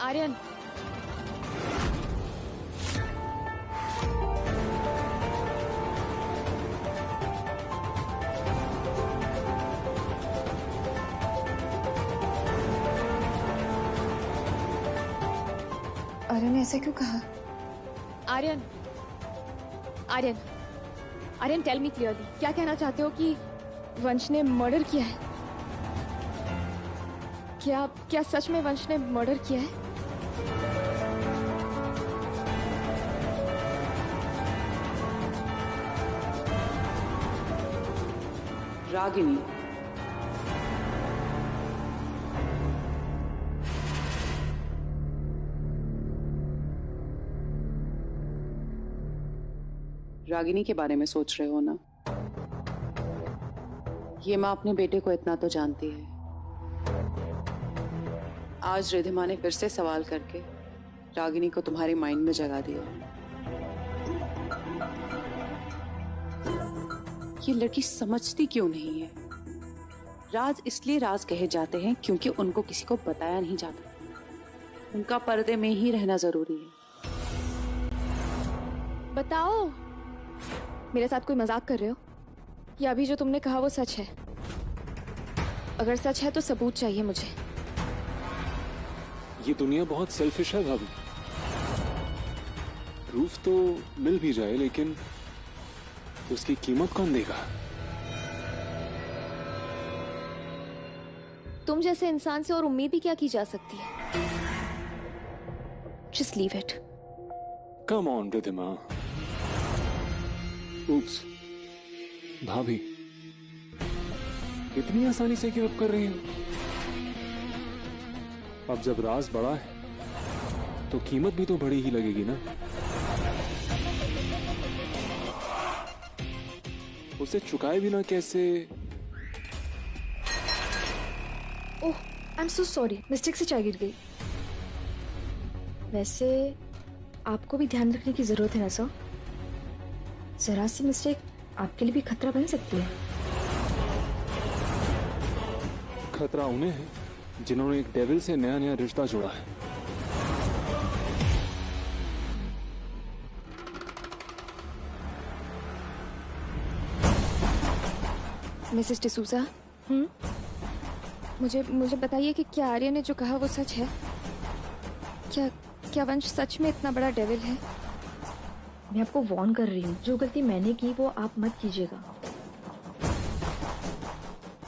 आर्यन, आर्यन ने ऐसा क्यों कहा? Aryan, Aryan, Aryan, tell me clearly, क्या कहना चाहते हो कि वंश ने मर्डर किया है? क्या सच में वंश ने मर्डर किया है? रागिनी, रागिनी के बारे में सोच रहे हो ना? ये माँ अपने बेटे को इतना तो जानती है। आज रिधिमा ने फिर से सवाल करके रागिनी को तुम्हारे माइंड में जगा दिया। ये लड़की समझती क्यों नहीं है? राज इसलिए राज कहे जाते हैं क्योंकि उनको किसी को बताया नहीं जाता। उनका पर्दे में ही रहना जरूरी है। बताओ, मेरे साथ कोई मजाक कर रहे हो या अभी जो तुमने कहा वो सच है? अगर सच है तो सबूत चाहिए मुझे। ये दुनिया बहुत सेल्फिश है भाभी। प्रूफ तो मिल भी जाए लेकिन उसकी कीमत कौन देगा? तुम जैसे इंसान से और उम्मीद ही क्या की जा सकती है? Just leave it. Come on Ridhima. Oops. भाभी, इतनी आसानी से गिव अप कर रही हो? अब जब राज बड़ा है तो कीमत भी तो बड़ी ही लगेगी ना। उसे चुकाए बिना कैसे? Oh, I am so sorry, mistake से चाय गिर गई। वैसे आपको भी ध्यान रखने की जरूरत है ना सर। जरा सी मिस्टेक आपके लिए भी खतरा बन सकती है। खतरा उन्हें है जिन्होंने एक डेविल से नया नया रिश्ता जोड़ा है। मिसेस डिसूजा, मुझे बताइए कि क्या आर्य ने जो कहा वो सच है? क्या वंश सच में इतना बड़ा डेविल है? मैं आपको वार्न कर रही हूँ, जो गलती मैंने की वो आप मत कीजिएगा।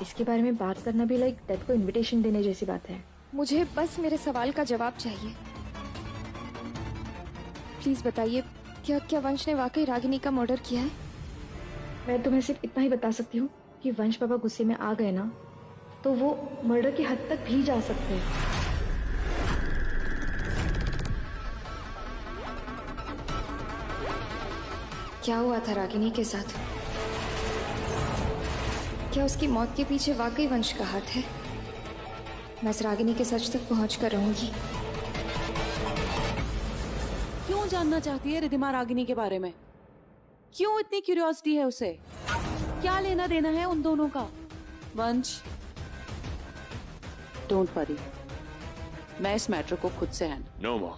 इसके बारे में बात करना भी लाइक डेथ को इनविटेशन देने जैसी बात है। मुझे बस मेरे सवाल का जवाब चाहिए। प्लीज बताइए, क्या वंश ने वाकई रागिनी का मर्डर किया है? मैं तुम्हें सिर्फ इतना ही बता सकती हूँ कि वंश पापा गुस्से में आ गए ना तो वो मर्डर की हद तक भी जा सकते हैं। क्या हुआ था रागिनी के साथ? क्या उसकी मौत के पीछे वाकई वंश का हाथ है? मैं इस रागिनी के सच तक पहुंच कर रहूंगी। क्यों जानना चाहती है रिधिमा रागिनी के बारे में? क्यों इतनी क्यूरियोसिटी है उसे? क्या लेना देना है उन दोनों का? वंश, डोंट वरी, मैं इस मैटर को खुद से हैंडल। नो मॉम,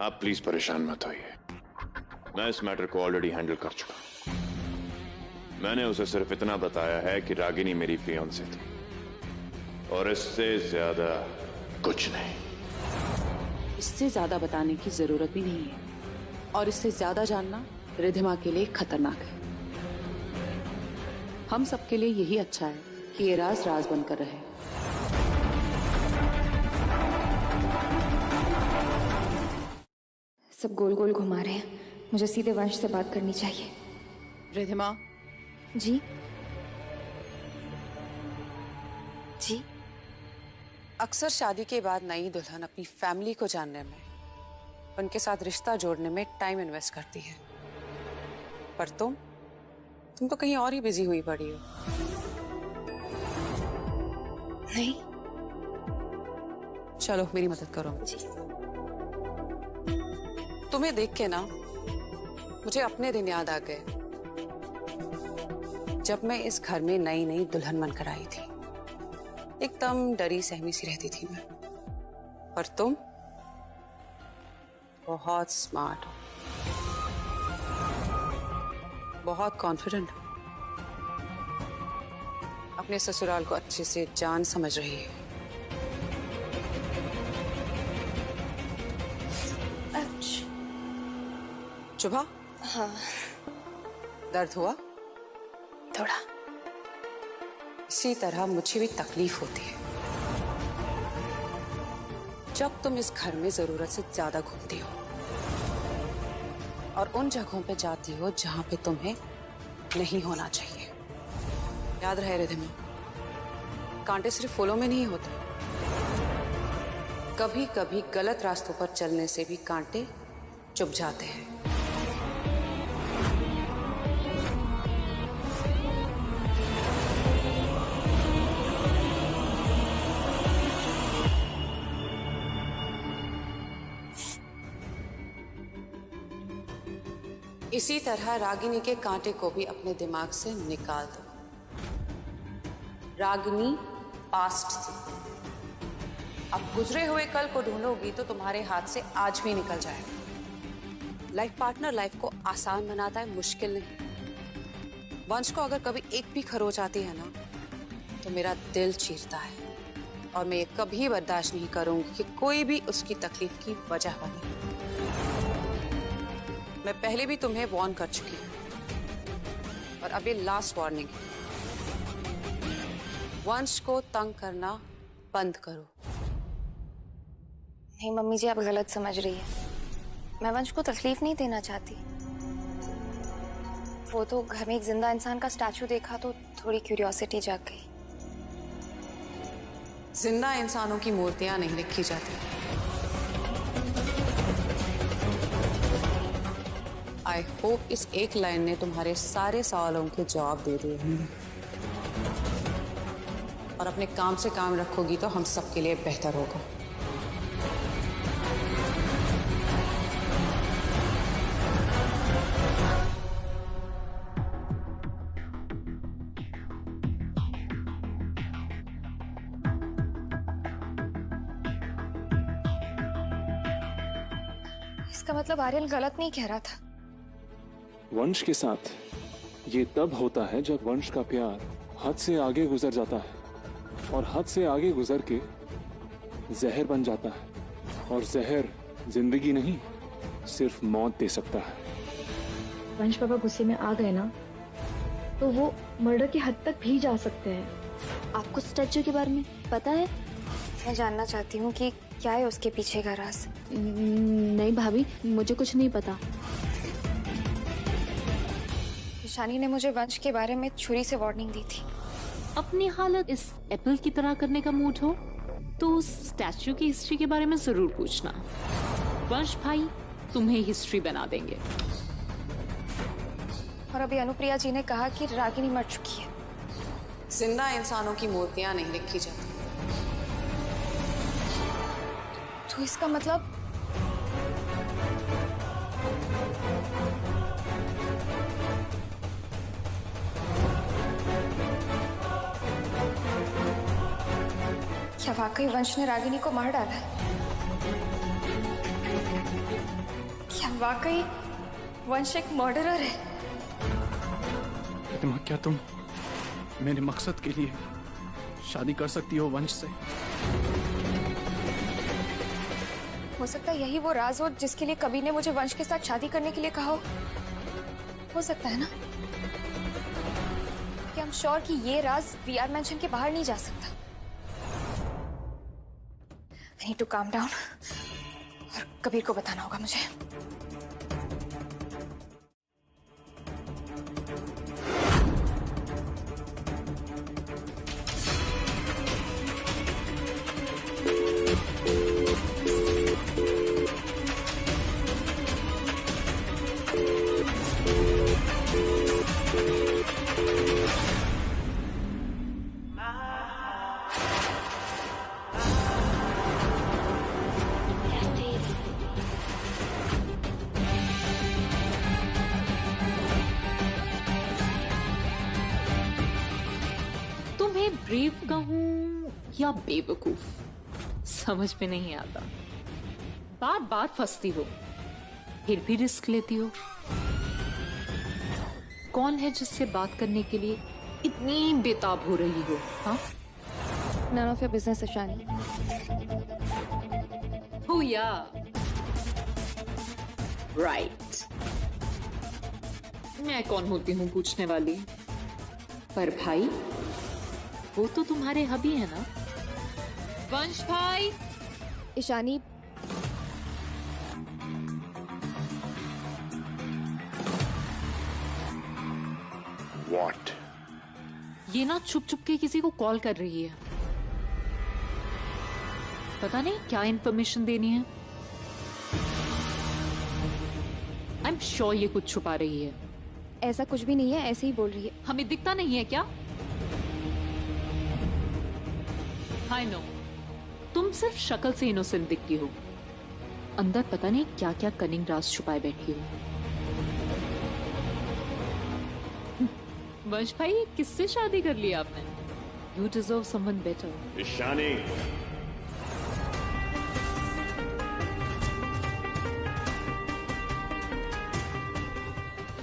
आप प्लीज परेशान मत होइए। मैं इस मैटर को ऑलरेडी हैंडल कर चुका हूं। मैंने उसे सिर्फ इतना बताया है कि रागिनी मेरी फियांसे थी और इससे ज्यादा कुछ नहीं। इससे ज्यादा बताने की जरूरत भी नहीं है और इससे ज्यादा जानना रिधिमा के लिए खतरनाक है। हम सबके लिए यही अच्छा है कि ये राज राज बनकर रहे। सब गोल गोल घुमा रहे हैं। मुझे सीधे वंश से बात करनी चाहिए। रिधिमा, जी जी, अक्सर शादी के बाद नई दुल्हन अपनी फैमिली को जानने में, उनके साथ रिश्ता जोड़ने में टाइम इन्वेस्ट करती है, पर तुम तो कहीं और ही बिजी हुई पड़ी हो। नहीं, चलो मेरी मदद करो। तुम्हें देख के ना मुझे अपने दिन याद आ गए जब मैं इस घर में नई नई दुल्हन बनकर आई थी। एकदम डरी सहमी सी रहती थी मैं। पर तुम बहुत स्मार्ट हो, बहुत कॉन्फिडेंट हो, अपने ससुराल को अच्छे से जान समझ रही है। शुभा, हाँ दर्द हुआ? थोड़ा। इसी तरह मुझे भी तकलीफ होती है जब तुम इस घर में जरूरत से ज्यादा घूमती हो और उन जगहों पे जाती हो जहां पे तुम्हें नहीं होना चाहिए। याद रहे रिधिमा, कांटे सिर्फ फूलों में नहीं होते, कभी कभी गलत रास्तों पर चलने से भी कांटे चुभ जाते हैं। इसी तरह रागिनी के कांटे को भी अपने दिमाग से निकाल दो। रागिनी पास्ट थी, अब गुजरे हुए कल को ढूंढोगी तो तुम्हारे हाथ से आज भी निकल जाएगा। लाइफ पार्टनर लाइफ को आसान बनाता है, मुश्किल नहीं। वंश को अगर कभी एक भी खरोच आती है ना तो मेरा दिल चीरता है और मैं ये कभी बर्दाश्त नहीं करूंगी कि कोई भी उसकी तकलीफ की वजह बने। मैं पहले भी तुम्हें वार्न कर चुकी हूं और अब ये लास्ट वार्निंग है। वंश को तंग करना बंद करो। नहीं मम्मी जी, आप गलत समझ रही है। मैं वंश को तकलीफ नहीं देना चाहती। वो तो घर में एक जिंदा इंसान का स्टैचू देखा तो थोड़ी क्यूरियोसिटी जाग गई। जिंदा इंसानों की मूर्तियां नहीं रखी जाती। आई होप इस एक लाइन ने तुम्हारे सारे सवालों के जवाब दे दिए होंगे और अपने काम से काम रखोगी तो हम सबके लिए बेहतर होगा। इसका मतलब आर्यन गलत नहीं कह रहा था। वंश के साथ ये तब होता है जब वंश का प्यार हद से आगे गुजर जाता है और हद से आगे गुजर के जहर बन जाता है और जहर जिंदगी नहीं सिर्फ मौत दे सकता है। वंश पापा गुस्से में आ गए ना तो वो मर्डर की हद तक भी जा सकते हैं। आपको स्टैचू के बारे में पता है? मैं जानना चाहती हूँ कि क्या है उसके पीछे का राज। नहीं भाभी, मुझे कुछ नहीं पता। ईशानी ने मुझे वंश के बारे में छुरी से वार्निंग दी थी। अपनी हालत इस एप्पल की तरह करने का मूड हो तो उस स्टैचू की हिस्ट्री के बारे में जरूर पूछना। वंश भाई तुम्हें हिस्ट्री बना देंगे। और अभी अनुप्रिया जी ने कहा कि रागिनी मर चुकी है। जिंदा इंसानों की मूर्तियां नहीं रखी जाती। तो इसका मतलब क्या वाकई वंश ने रागिनी को मार डाला है? क्या वाकई वंश एक मर्डरर है? रिधिमा, क्या तुम मेरे मकसद के लिए शादी कर सकती हो वंश से? हो सकता है यही वो राज हो जिसके लिए कबीर ने मुझे वंश के साथ शादी करने के लिए कहा हो सकता है ना? कि I'm श्योर कि ये राज वीआर मेंशन के बाहर नहीं जा सकता। I need to calm down और कबीर को बताना होगा मुझे। तुम्हें ब्रेव कहूं या बेवकूफ समझ में नहीं आता। बार बार फंसती हो, फिर भी रिस्क लेती हो। कौन है जिससे बात करने के लिए इतनी बेताब हो रही हो? हाँ, None of your business, Ishani. Oh yeah, right. मैं कौन होती हूँ पूछने वाली? पर भाई, वो तो तुम्हारे हबी है ना, वंश भाई। ईशानी, What? ये ना छुप छुप के किसी को कॉल कर रही है। पता नहीं क्या इन्फॉर्मेशन देनी है। आई एम श्योर ये कुछ छुपा रही है। ऐसा कुछ भी नहीं है, ऐसे ही बोल रही है। हमें दिखता नहीं है क्या? आई नो, तुम सिर्फ शक्ल से इनोसेंट दिखती हो, अंदर पता नहीं क्या क्या कनिंग राज छुपाए बैठी हो। वंश भाई, किससे शादी कर ली आपने? You deserve someone better. Ishani,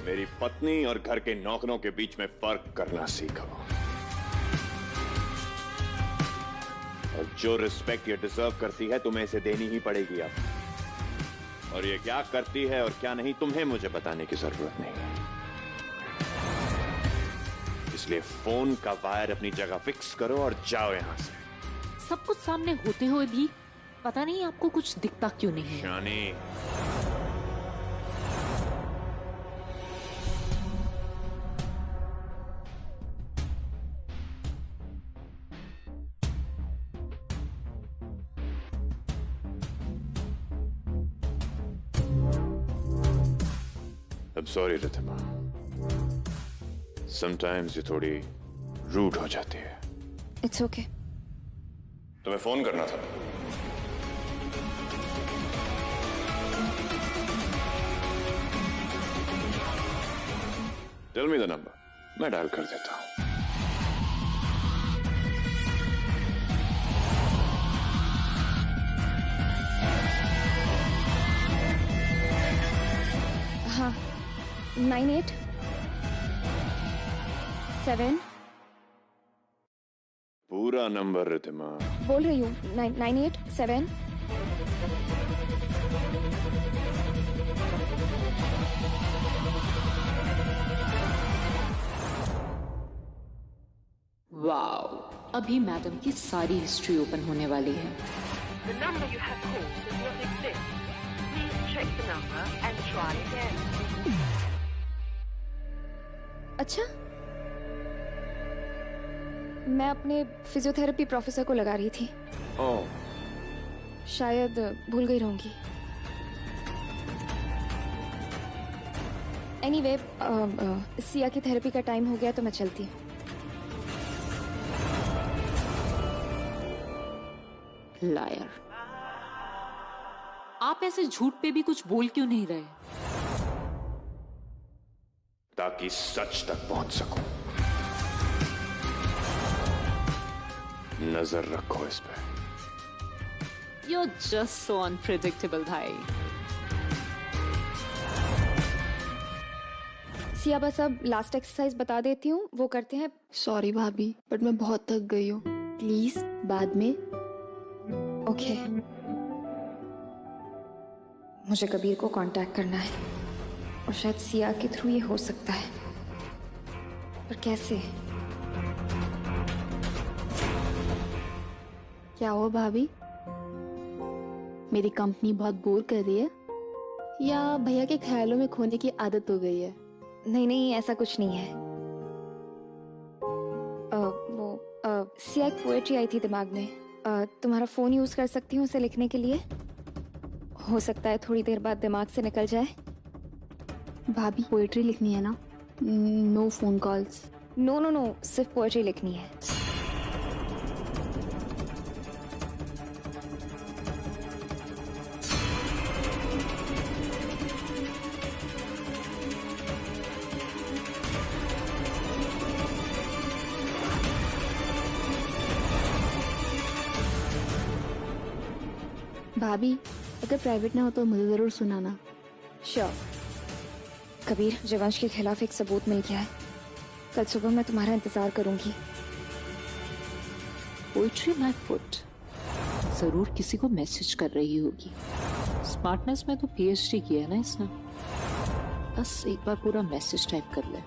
मेरी पत्नी और घर के नौकरों के बीच में फर्क करना सीखो। और जो रिस्पेक्ट ये डिजर्व करती है तुम्हें इसे देनी ही पड़ेगी अब। और ये क्या करती है और क्या नहीं तुम्हें मुझे बताने की जरूरत नहीं है। इसलिए फोन का वायर अपनी जगह फिक्स करो और जाओ यहां से। सब कुछ सामने होते हुए भी पता नहीं आपको कुछ दिखता क्यों नहीं है। ईशानी, I'm sorry रितिमा, समटाइम्स ये थोड़ी रूड हो जाती है। It's okay. तुम्हें फोन करना था। टेल मी द नंबर, मैं डायल कर देता हूं। हाँ, 98 7 पूरा नंबर रितिमा। बोल रही हूँ, 98 7। वाओ, अभी मैडम की सारी हिस्ट्री ओपन होने वाली है। The number you have called does not exist. Please check the number and try again. अच्छा, मैं अपने फिजियोथेरेपी प्रोफेसर को लगा रही थी। ओह, शायद भूल गई रहूंगी। एनीवे, सिया की थेरेपी का टाइम हो गया तो मैं चलती हूँ। लायर, आप ऐसे झूठ पे भी कुछ बोल क्यों नहीं रहे? ताकि सच तक पहुंच सकूं। नजर रखो इस पे। You're just so unpredictable, भाई। सिया, बस अब लास्ट एक्सरसाइज बता देती हूँ, वो करते हैं। सॉरी भाभी, बट मैं बहुत थक गई हूँ। प्लीज बाद में। ओके। मुझे कबीर को कांटेक्ट करना है और शायद सिया के थ्रू ये हो सकता है, पर कैसे? क्या हुआ भाभी? मेरी कंपनी बहुत बोर कर रही है या भैया के ख्यालों में खोने की आदत हो गई है? नहीं नहीं, ऐसा कुछ नहीं है। सिया, एक पोएट्री आई थी दिमाग में। तुम्हारा फोन यूज कर सकती हूँ उसे लिखने के लिए। हो सकता है थोड़ी देर बाद दिमाग से निकल जाए। भाभी, पोएट्री लिखनी है ना? No phone calls. No no no, सिर्फ पोएट्री लिखनी है। भाभी, अगर प्राइवेट ना हो तो मुझे जरूर सुनाना। श्योर। कबीर, मुझे वंश के खिलाफ एक सबूत मिल गया है। कल सुबह मैं तुम्हारा इंतजार करूंगी। पोइट्री माय फुट जरूर किसी को मैसेज कर रही होगी। स्मार्टनेस में तो पीएचडी किया है ना इसने। बस एक बार पूरा मैसेज टाइप कर ले,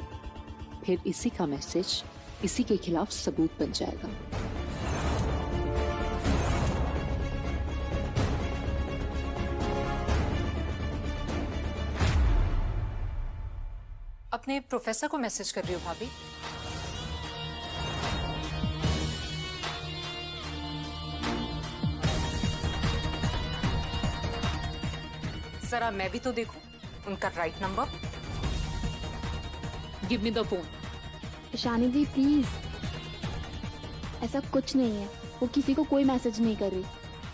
फिर इसी का मैसेज इसी के खिलाफ सबूत बन जाएगा। अपने प्रोफेसर को मैसेज कर रही हो भाभी? जरा मैं भी तो देखूं उनका right number. Give me the phone. Ishani the please, ऐसा कुछ नहीं है। वो किसी को कोई मैसेज नहीं कर रही।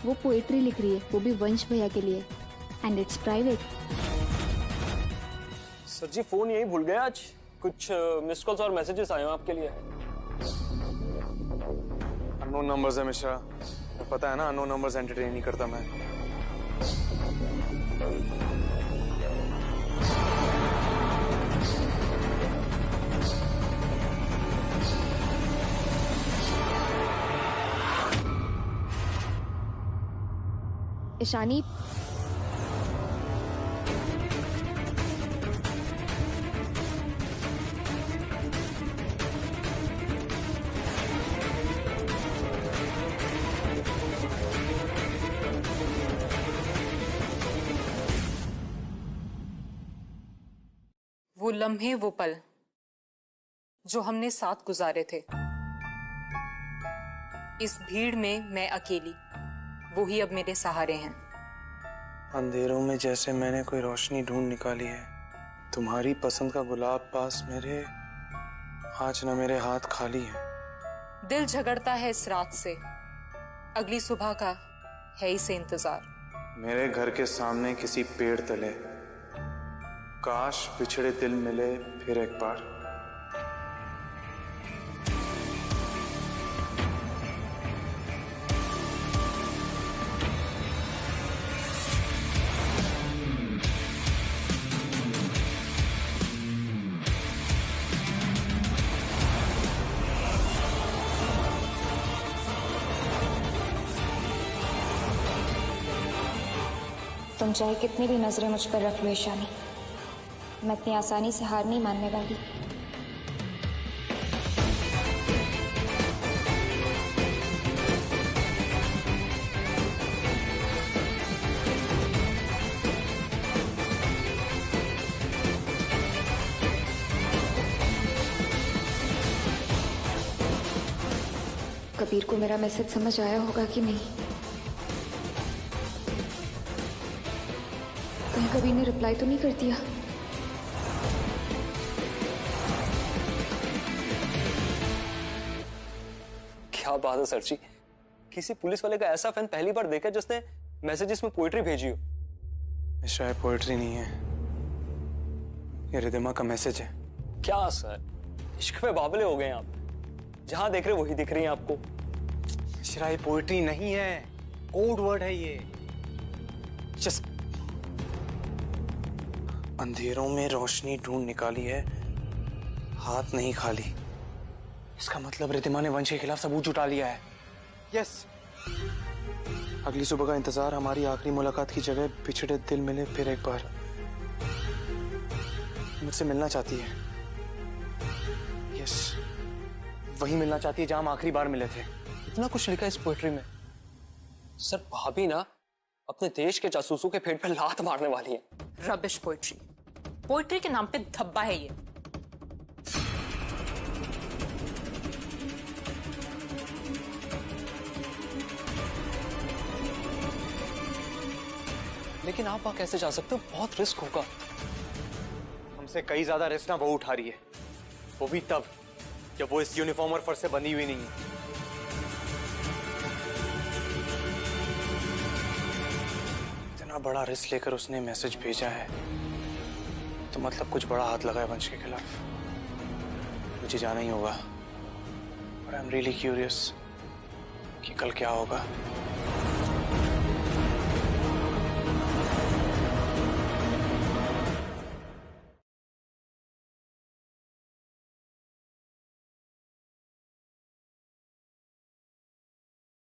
वो पोएट्री लिख रही है, वो भी वंश भैया के लिए, and it's private. Sir ji phone यही भूल गए आज। कुछ मिस कॉल्स और मैसेजेस आए हैं आपके लिए। अननोन नंबर्स है मिश्रा, पता है ना, अननोन नंबर्स एंटरटेन नहीं करता मैं। ईशानी, वो लम्हे, वो पल जो हमने साथ गुजारे थे, इस भीड़ में मैं अकेली, वो ही अब मेरे सहारे हैं। अंधेरों में जैसे मैंने कोई रोशनी ढूंढ निकाली है, तुम्हारी पसंद का गुलाब पास मेरे, आज न मेरे हाथ खाली है। दिल झगड़ता है इस रात से, अगली सुबह का है इसे इंतजार। मेरे घर के सामने किसी पेड़ तले, काश बिछड़े दिल मिले फिर एक बार। तुम चाहे कितनी भी नजरें मुझ पर रख लो ईशानी, मैं इतनी आसानी से हार नहीं मानने वाली। कबीर को मेरा मैसेज समझ आया होगा कि नहीं? कहीं कबीर ने रिप्लाई तो नहीं कर दिया? क्या बात है सर जी, किसी पुलिस वाले का ऐसा फैन पहली बार देखा जिसने मैसेजेस में पोएट्री भेजी हो। मिश्रा, ये पोएट्री नहीं है, ये रिदिमा का मैसेज है। क्या सर, इश्क में बावले हो गए आप, जहां देख रहे वही दिख रही है आपको। मिश्रा, ये पोएट्री नहीं है, कोड वर्ड है ये। जस्ट अंधेरों में रोशनी ढूंढ निकाली है, हाथ नहीं खाली। इसका मतलब रिद्धिमा ने वंश के खिलाफ सबूत जुटा लिया है। यस, अगली सुबह का इंतजार, हमारी आखिरी मुलाकात की जगह, बिछड़े दिल मिले फिर एक बार। मुझसे मिलना चाहती है। यस, वही मिलना चाहती है जहां हम आखिरी बार मिले थे। इतना कुछ लिखा है इस पोएट्री में। सर भाभी ना अपने देश के जासूसों के पेट पे लात मारने वाली है। रबिश पोएट्री, पोएट्री के नाम पे धब्बा है ये। लेकिन आप वहां कैसे जा सकते हो? बहुत रिस्क होगा। हमसे कई ज्यादा रिस्क ना वो उठा रही है, वो भी तब जब वो इस यूनिफॉर्म और फर्ज से बंधी हुई नहीं है। इतना बड़ा रिस्क लेकर उसने मैसेज भेजा है, तो मतलब कुछ बड़ा हाथ लगा है वंश के खिलाफ। मुझे जाना ही होगा, और आई एम रियली क्यूरियस कि कल क्या होगा।